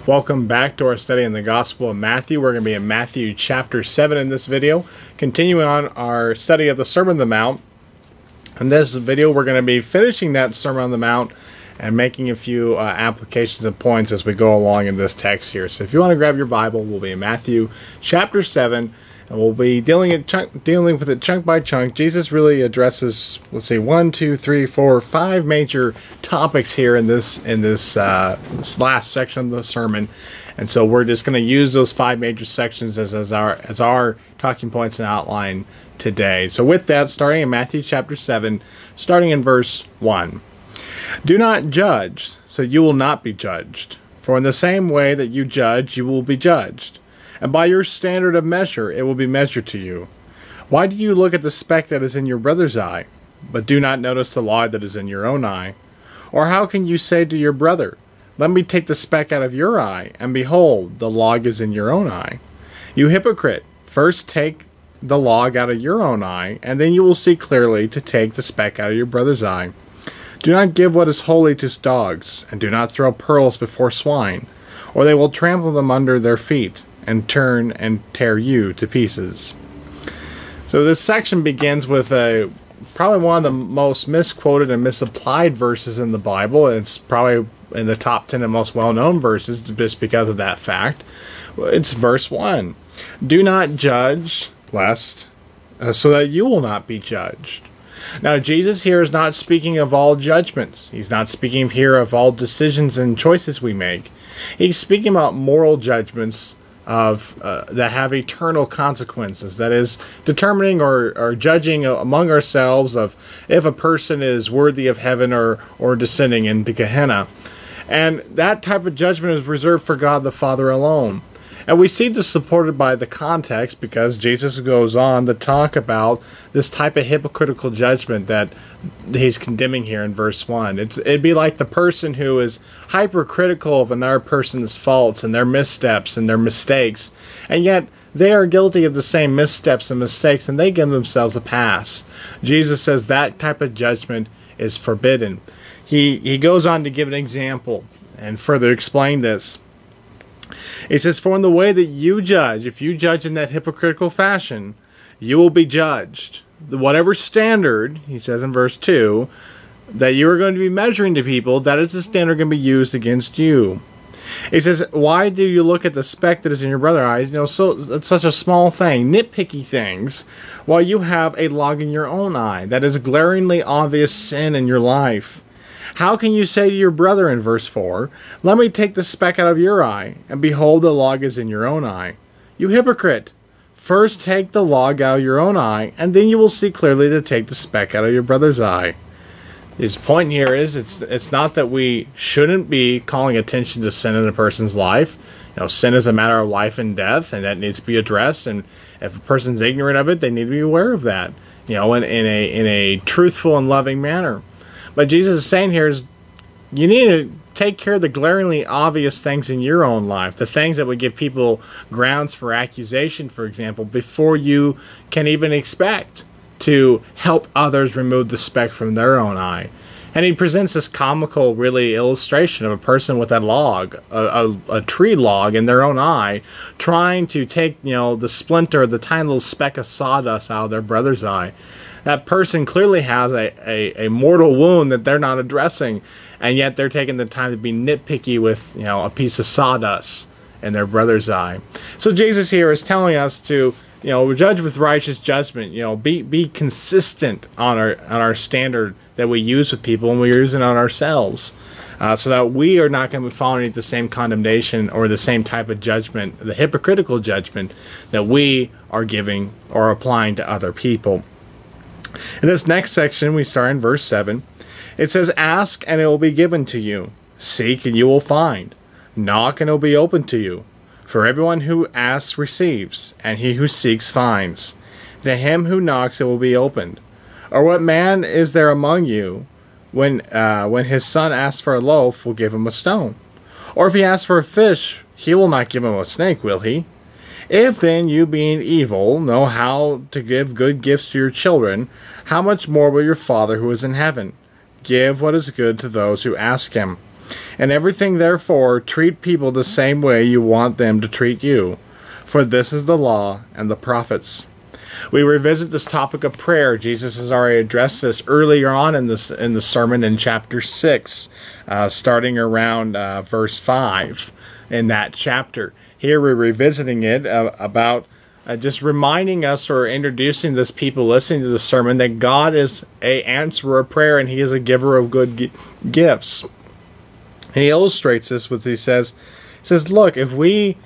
Welcome back to our study in the Gospel of Matthew. We're going to be in Matthew chapter 7 in this video, continuing on our study of the Sermon on the Mount. In this video, we're going to be finishing that Sermon on the Mount and making a few applications and points as we go along in this text here. So if you want to grab your Bible, we'll be in Matthew chapter 7, and we'll be dealing with it chunk by chunk. Jesus really addresses, let's see, 5 major topics here in this last section of the sermon, and so we're just going to use those 5 major sections as our talking points and outline today. So with that, starting in Matthew chapter 7, starting in verse 1. Do not judge, so you will not be judged. For in the same way that you judge, you will be judged. And by your standard of measure, it will be measured to you. Why do you look at the speck that is in your brother's eye, but do not notice the log that is in your own eye? Or how can you say to your brother, let me take the speck out of your eye, and behold, the log is in your own eye? You hypocrite, first take the log out of your own eye, and then you will see clearly to take the speck out of your brother's eye. Do not give what is holy to dogs, and do not throw pearls before swine, or they will trample them under their feet, and turn and tear you to pieces. So this section begins with probably one of the most misquoted and misapplied verses in the Bible. It's probably in the top 10 of most well-known verses just because of that fact. It's verse 1. Do not judge, lest so that you will not be judged. Now, Jesus here is not speaking of all judgments. He's not speaking here of all decisions and choices we make. He's speaking about moral judgments that have eternal consequences. That is, determining or judging among ourselves of if a person is worthy of heaven or descending into Gehenna. And that type of judgment is reserved for God the Father alone. And we see this supported by the context because Jesus goes on to talk about this type of hypocritical judgment that he's condemning here in verse 1. It'd be like the person who is hypercritical of another person's faults and their missteps and their mistakes, and yet they are guilty of the same missteps and mistakes, and they give themselves a pass. Jesus says that type of judgment is forbidden. He goes on to give an example and further explain this. He says, for in the way that you judge, if you judge in that hypocritical fashion, you will be judged. Whatever standard, he says in verse 2, that you are going to be measuring to people, that is the standard going to be used against you. He says, why do you look at the speck that is in your brother's eyes? So it's such a small thing, nitpicky things, while you have a log in your own eye. That is a glaringly obvious sin in your life. How can you say to your brother in verse 4, let me take the speck out of your eye, and behold, the log is in your own eye? You hypocrite! First take the log out of your own eye, and then you will see clearly to take the speck out of your brother's eye. His point here is it's not that we shouldn't be calling attention to sin in a person's life. Sin is a matter of life and death, and that needs to be addressed. And if a person's ignorant of it, they need to be aware of that. In a truthful and loving manner. But Jesus is saying here is you need to take care of the glaringly obvious things in your own life, the things that would give people grounds for accusation, for example, before you can even expect to help others remove the speck from their own eye. And he presents this comical, really, illustration of a person with a log, a tree log in their own eye, trying to take, the splinter, the tiny little speck of sawdust out of their brother's eye. That person clearly has a mortal wound that they're not addressing, and yet they're taking the time to be nitpicky with, a piece of sawdust in their brother's eye. So Jesus here is telling us to, judge with righteous judgment. Be consistent on our standard that we use with people, and we're using it on ourselves, so that we are not going to be following the same condemnation or the same type of judgment, the hypocritical judgment that we are giving or applying to other people. In this next section, we start in verse 7. It says, ask and it will be given to you. Seek and you will find. Knock and it will be opened to you. For everyone who asks receives, and he who seeks finds. To him who knocks it will be opened. Or what man is there among you, when his son asks for a loaf, will give him a stone? Or if he asks for a fish, he will not give him a snake, will he? If then you, being evil, know how to give good gifts to your children, how much more will your Father who is in heaven give what is good to those who ask him? And everything, therefore, treat people the same way you want them to treat you. For this is the law and the prophets. We revisit this topic of prayer. Jesus has already addressed this earlier on in the sermon in chapter 6, starting around verse 5 in that chapter. Here we're revisiting it about just reminding us or introducing this people listening to the sermon that God is an answerer of prayer and He is a giver of good gifts. He illustrates this with, he says, look, if we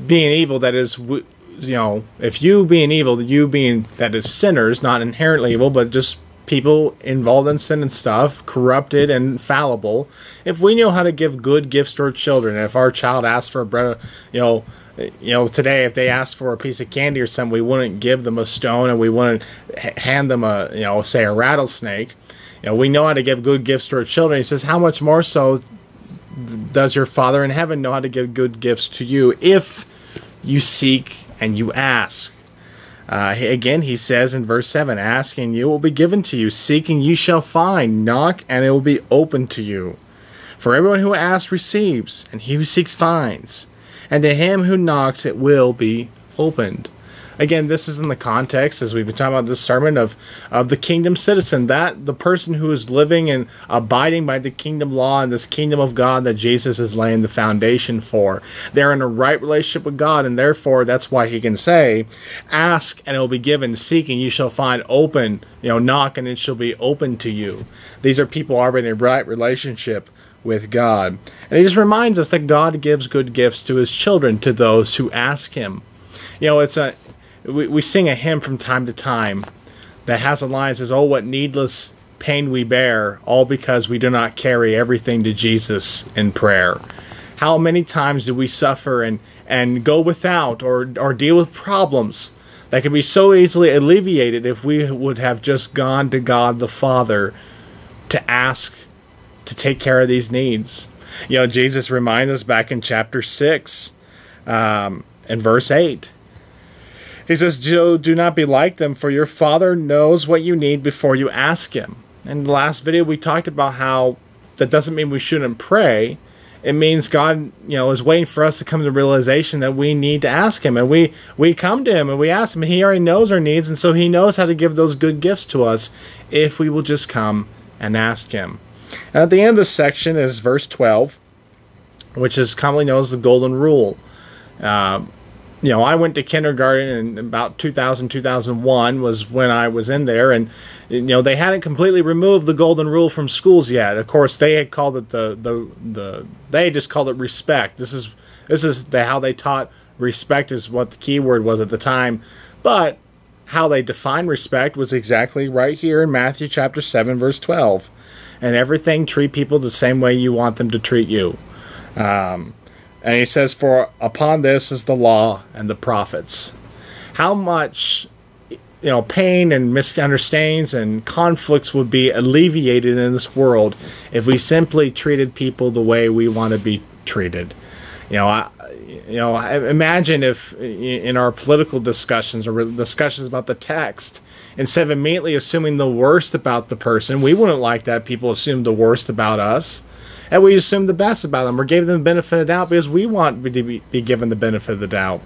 being evil, that is, if you being evil, you being, that is sinners, not inherently evil, but just people involved in sin and stuff, corrupted and fallible, if we know how to give good gifts to our children, if our child asks for a bread, today, if they ask for a piece of candy or something, we wouldn't give them a stone and we wouldn't hand them say a rattlesnake. We know how to give good gifts to our children. He says, how much more so does your Father in heaven know how to give good gifts to you if you seek and you ask? Again, he says in verse 7, ask and you will be given to you. Seeking you shall find. Knock and it will be opened to you. For everyone who asks receives, and he who seeks finds. And to him who knocks it will be opened. Again, this is in the context, as we've been talking about this sermon, of the kingdom citizen, that the person who is living and abiding by the kingdom law and this kingdom of God that Jesus is laying the foundation for. They're in a right relationship with God, and therefore that's why he can say, ask and it will be given, seek and you shall find, open, knock and it shall be open to you. These are people already in a right relationship with God. And he just reminds us that God gives good gifts to his children, to those who ask him. We sing a hymn from time to time that has a line that says, oh, what needless pain we bear, all because we do not carry everything to Jesus in prayer. How many times do we suffer and go without or deal with problems that could be so easily alleviated if we would have just gone to God the Father to ask to take care of these needs. Jesus reminds us back in chapter 6 in verse 8. He says, do not be like them, for your Father knows what you need before you ask him. In the last video, we talked about how that doesn't mean we shouldn't pray. It means God, is waiting for us to come to the realization that we need to ask him. And we come to him and we ask him. And he already knows our needs, and so he knows how to give those good gifts to us if we will just come and ask him. And at the end of this section is verse 12, which is commonly known as the Golden Rule. I went to kindergarten in about 2000, 2001 was when I was in there, and they hadn't completely removed the Golden Rule from schools yet. Of course, they had called it they just called it respect. This is how they taught respect is what the key word was at the time, but how they define respect was exactly right here in Matthew chapter 7 verse 12. And everything, treat people the same way you want them to treat you. And he says, for upon this is the law and the prophets. How much, pain and misunderstandings and conflicts would be alleviated in this world if we simply treated people the way we want to be treated. Imagine if in our political discussions or discussions about the text, instead of immediately assuming the worst about the person, we wouldn't like that people assume the worst about us. And we assume the best about them or gave them the benefit of the doubt because we want to be given the benefit of the doubt.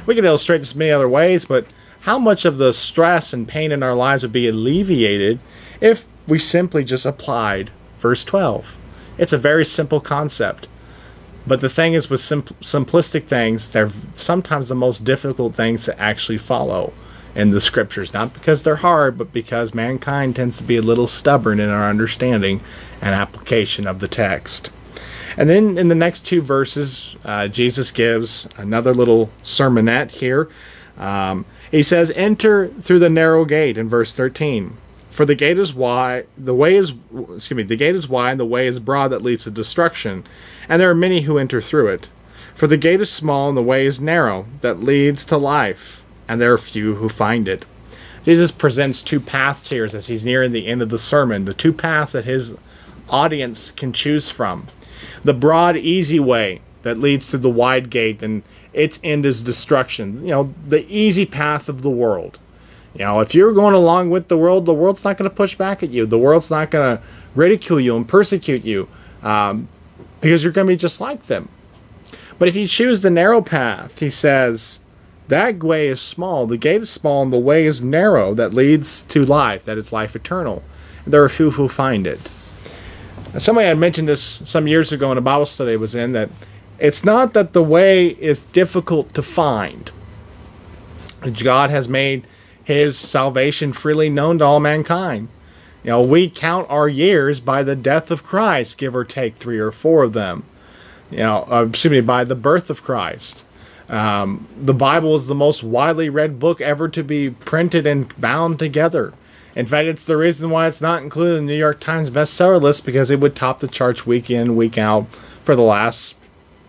We could illustrate this many other ways, but how much of the stress and pain in our lives would be alleviated if we simply just applied verse 12? It's a very simple concept. But the thing is, with simplistic things, they're sometimes the most difficult things to actually follow in the scriptures. Not because they're hard, but because mankind tends to be a little stubborn in our understanding and application of the text. And then in the next two verses, Jesus gives another little sermonette here. He says, enter through the narrow gate in verse 13. For the gate is wide, the gate is wide, and the way is broad that leads to destruction, and there are many who enter through it. For the gate is small, and the way is narrow that leads to life, and there are few who find it. Jesus presents two paths here as he's nearing the end of the sermon, the two paths that his audience can choose from. The broad, easy way that leads to the wide gate, and its end is destruction. The easy path of the world. If you're going along with the world's not going to push back at you. The world's not going to ridicule you and persecute you. because you're going to be just like them. But if you choose the narrow path, he says, that way is small, the gate is small, and the way is narrow that leads to life, that is life eternal. And there are few who find it. Somebody had mentioned this some years ago in a Bible study I was in, that it's not that the way is difficult to find. God has made his salvation freely known to all mankind. You know, we count our years by the death of Christ, give or take 3 or 4 of them. You know, by the birth of Christ. The Bible is the most widely read book ever to be printed and bound together. In fact, it's the reason why it's not included in the New York Times bestseller list, because it would top the charts week in, week out for the last,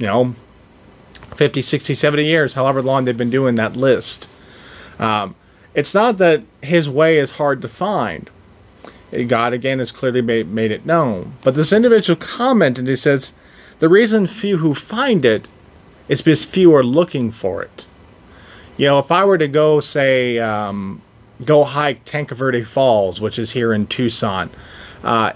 50, 60, 70 years, however long they've been doing that list. It's not that his way is hard to find. God, again, has clearly made it known. But this individual commented, he says, the reason few who find it is because few are looking for it. You know, if I were to go, say, go hike Tanque Verde Falls, which is here in Tucson,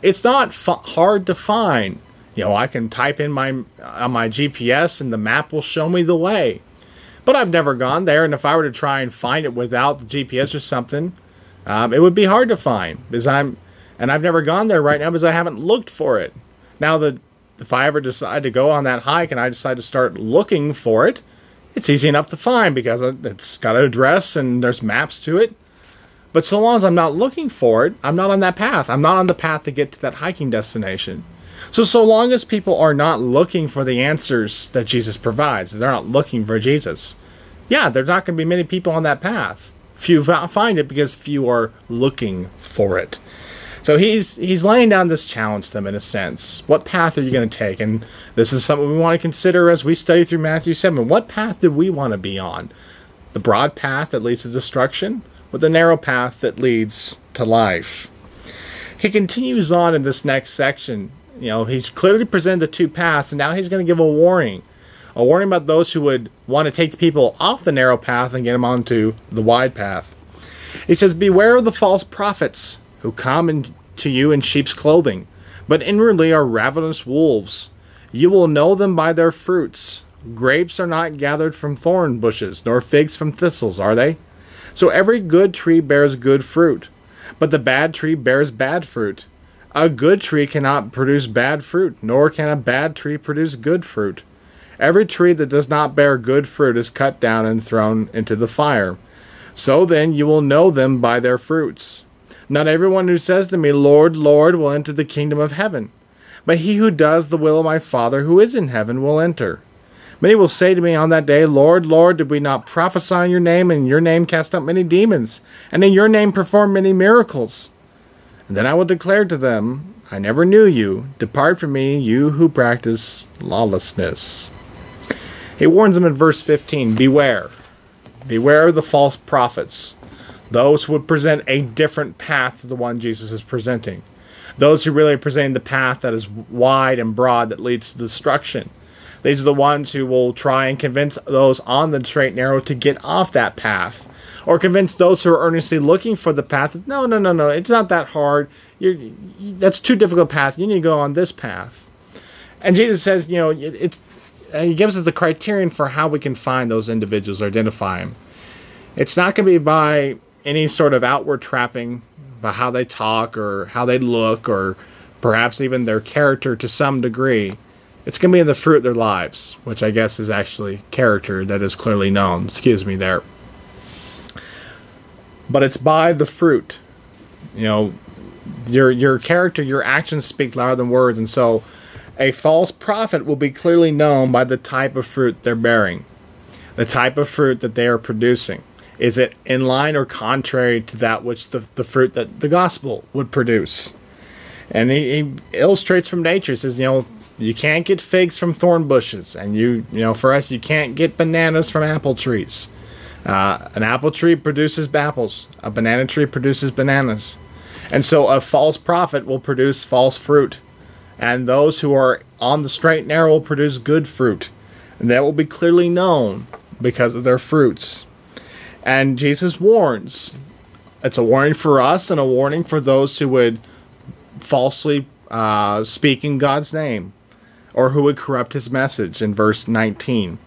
it's not hard to find. You know, I can type in on my GPS and the map will show me the way. But I've never gone there, and if I were to try and find it without the GPS or something, it would be hard to find, because I've never gone there right now because I haven't looked for it. Now, if I ever decide to go on that hike and I decide to start looking for it, it's easy enough to find because it's got an address and there's maps to it. But so long as I'm not looking for it, I'm not on that path. I'm not on the path to get to that hiking destination. So long as people are not looking for the answers that Jesus provides, they're not looking for Jesus, yeah, there's not going to be many people on that path. Few find it because few are looking for it. So he's laying down this challenge to them in a sense. What path are you going to take? And this is something we want to consider as we study through Matthew 7. What path do we want to be on? The broad path that leads to destruction, or the narrow path that leads to life? He continues on in this next section. You know, he's clearly presented the 2 paths, and now he's going to give a warning. A warning about those who would want to take the people off the narrow path and get them onto the wide path. He says, beware of the false prophets who come to you in sheep's clothing, but inwardly are ravenous wolves. You will know them by their fruits. Grapes are not gathered from thorn bushes, nor figs from thistles, are they? So every good tree bears good fruit, but the bad tree bears bad fruit. A good tree cannot produce bad fruit, nor can a bad tree produce good fruit. Every tree that does not bear good fruit is cut down and thrown into the fire. So then you will know them by their fruits. Not everyone who says to me, Lord, Lord, will enter the kingdom of heaven, but he who does the will of my Father who is in heaven will enter. Many will say to me on that day, Lord, Lord, did we not prophesy in your name, and in your name cast out many demons, and in your name perform many miracles? And then I will declare to them, I never knew you. Depart from me, you who practice lawlessness. He warns them in verse 15, beware. Beware of the false prophets, those who would present a different path to the one Jesus is presenting. Those who really present the path that is wide and broad that leads to destruction. These are the ones who will try and convince those on the straight and narrow to get off that path. Or convince those who are earnestly looking for the path that, no, it's not that hard. That's too difficult a path. You need to go on this path. And Jesus says, he gives us the criterion for how we can find those individuals, or identify them. It's not going to be by any sort of outward trapping, by how they talk or how they look, or perhaps even their character to some degree. It's going to be in the fruit of their lives, which I guess is actually character that is clearly known. Excuse me there. But it's by the fruit. Your character, your actions speak louder than words, and so a false prophet will be clearly known by the type of fruit they're bearing, the type of fruit that they are producing. Is it in line or contrary to that which the fruit that the gospel would produce? And he illustrates from nature. He says, you can't get figs from thorn bushes, and for us, you can't get bananas from apple trees. An apple tree produces apples. A banana tree produces bananas. And so a false prophet will produce false fruit. And those who are on the straight and narrow will produce good fruit. And that will be clearly known because of their fruits. And Jesus warns. It's a warning for us and a warning for those who would falsely speak in God's name, or who would corrupt his message in verse 19.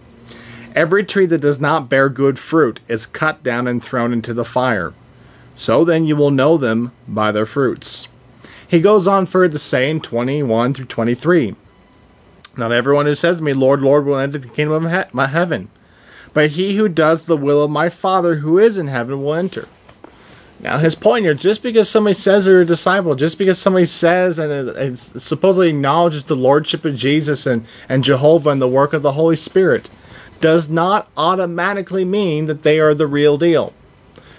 Every tree that does not bear good fruit is cut down and thrown into the fire. So then you will know them by their fruits. He goes on further to say in 21 through 23, Not everyone who says to me, Lord, Lord, will enter the kingdom of my heaven, but he who does the will of my Father who is in heaven will enter. Now his point here, just because somebody says they're a disciple, just because somebody says and supposedly acknowledges the lordship of Jesus and Jehovah and the work of the Holy Spirit, does not automatically mean that they are the real deal.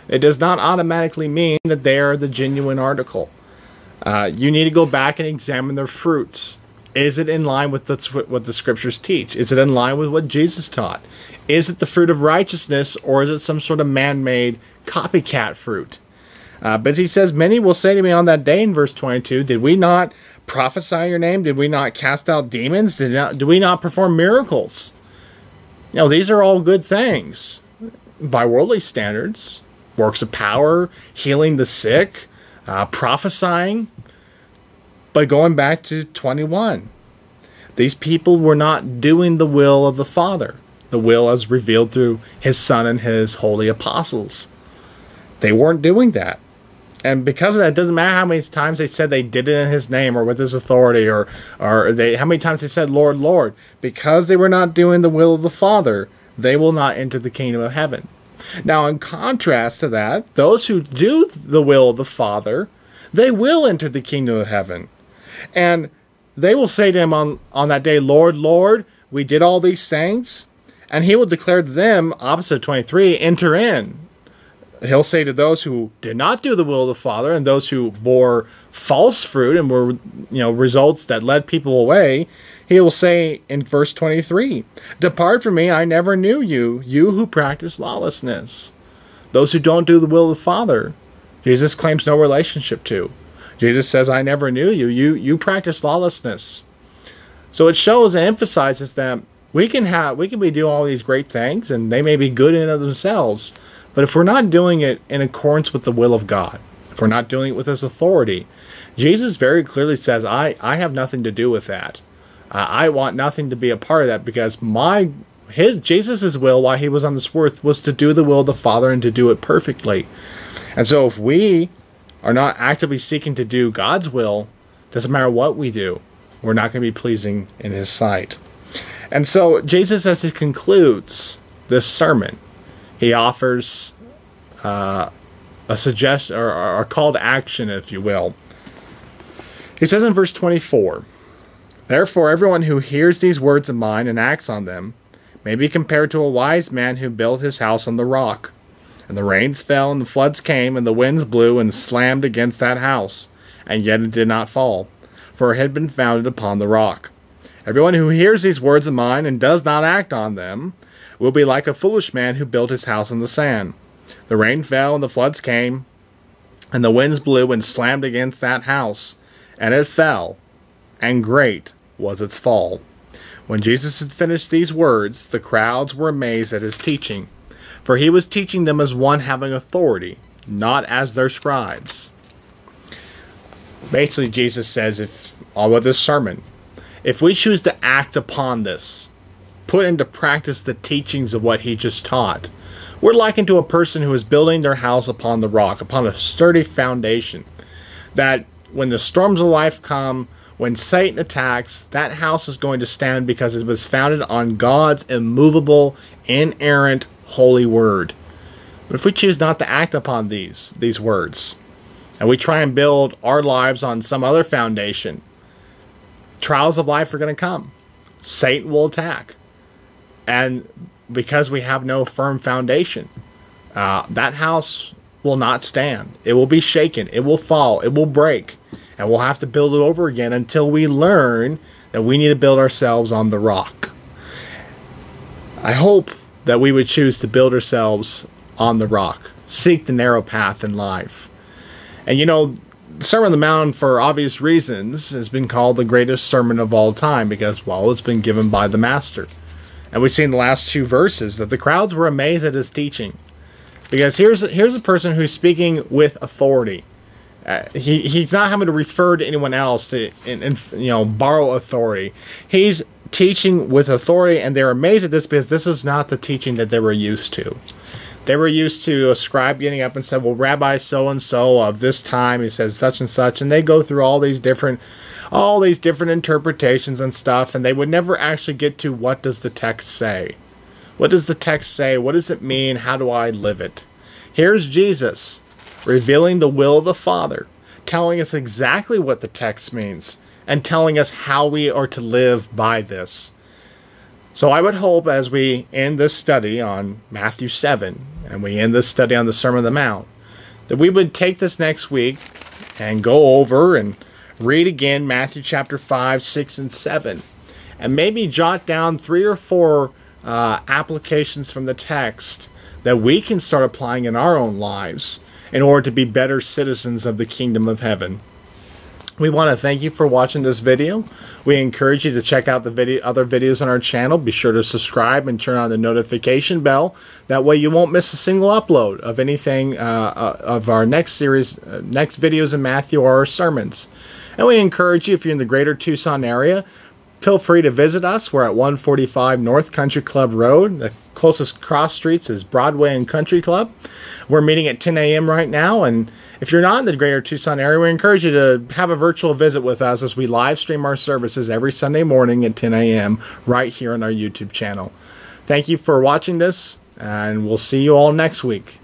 It does not automatically mean that they are the genuine article. You need to go back and examine their fruits. Is it in line with what the scriptures teach? Is it in line with what Jesus taught? Is it the fruit of righteousness, or is it some sort of man-made copycat fruit? But he says, many will say to me on that day in verse 22, did we not prophesy in your name? Did we not cast out demons? Did we not perform miracles? You know, these are all good things by worldly standards. Works of power, healing the sick, prophesying. But going back to 21, these people were not doing the will of the Father, the will as revealed through his Son and his holy apostles. They weren't doing that. And because of that, it doesn't matter how many times they said they did it in his name or with his authority, or how many times they said, Lord, Lord. Because they were not doing the will of the Father, they will not enter the kingdom of heaven. Now, in contrast to that, those who do the will of the Father, they will enter the kingdom of heaven. And they will say to him on that day, Lord, Lord, we did all these things. And he will declare to them, opposite 23, enter in. He'll say to those who did not do the will of the Father and those who bore false fruit and were, results that led people away, he will say in verse 23, depart from me, I never knew you, you who practice lawlessness. Those who don't do the will of the Father, Jesus claims no relationship to. Jesus says, I never knew you, you practice lawlessness. So it shows and emphasizes that we can be doing all these great things, and they may be good in and of themselves, but if we're not doing it in accordance with the will of God, if we're not doing it with his authority, Jesus very clearly says, I have nothing to do with that. I want nothing to be a part of that, because Jesus' will while he was on this earth was to do the will of the Father and to do it perfectly. And so if we are not actively seeking to do God's will, doesn't matter what we do, we're not going to be pleasing in his sight. And so Jesus, as he concludes this sermon, he offers a suggestion or a call to action, if you will. He says in verse 24, therefore everyone who hears these words of mine and acts on them may be compared to a wise man who built his house on the rock. And the rains fell, and the floods came, and the winds blew and slammed against that house, and yet it did not fall, for it had been founded upon the rock. Everyone who hears these words of mine and does not act on them will be like a foolish man who built his house on the sand. The rain fell, and the floods came, and the winds blew and slammed against that house, and it fell, and great was its fall. When Jesus had finished these words, the crowds were amazed at his teaching, for he was teaching them as one having authority, not as their scribes. Basically, Jesus says, with this sermon, if we choose to act upon this, put into practice the teachings of what he just taught, we're likened to a person who is building their house upon the rock, upon a sturdy foundation, that when the storms of life come, when Satan attacks, that house is going to stand because it was founded on God's immovable, inerrant, holy word. But if we choose not to act upon these words, and we try and build our lives on some other foundation, trials of life are going to come. Satan will attack. And because we have no firm foundation, that house will not stand. It will be shaken. It will fall. It will break. And we'll have to build it over again until we learn that we need to build ourselves on the rock. I hope that we would choose to build ourselves on the rock. Seek the narrow path in life. And the Sermon on the Mount, for obvious reasons, has been called the greatest sermon of all time because, well, it's been given by the Master. And we see in the last two verses that the crowds were amazed at his teaching. Because here's a person who's speaking with authority. He's not having to refer to anyone else to borrow authority. He's teaching with authority, and they're amazed at this because this is not the teaching that they were used to. They were used to a scribe getting up and said, well, Rabbi so-and-so of this time, he says such and such, and they go through all these different interpretations and stuff, and they would never actually get to what does the text say. What does the text say? What does it mean? How do I live it? Here's Jesus revealing the will of the Father, telling us exactly what the text means, and telling us how we are to live by this. So I would hope as we end this study on Matthew 7, and we end this study on the Sermon on the Mount, that we would take this next week and go over and read again Matthew chapter 5, 6, and 7, and maybe jot down 3 or 4 applications from the text that we can start applying in our own lives in order to be better citizens of the kingdom of heaven. We want to thank you for watching this video. We encourage you to check out the other videos on our channel. Be sure to subscribe and turn on the notification bell. That way you won't miss a single upload of anything of our next series, next videos in Matthew or our sermons. And we encourage you, if you're in the greater Tucson area, feel free to visit us. We're at 145 North Country Club Road. The closest cross streets is Broadway and Country Club. We're meeting at 10 a.m. right now, and if you're not in the greater Tucson area, we encourage you to have a virtual visit with us as we live stream our services every Sunday morning at 10 a.m. right here on our YouTube channel. Thank you for watching this, and we'll see you all next week.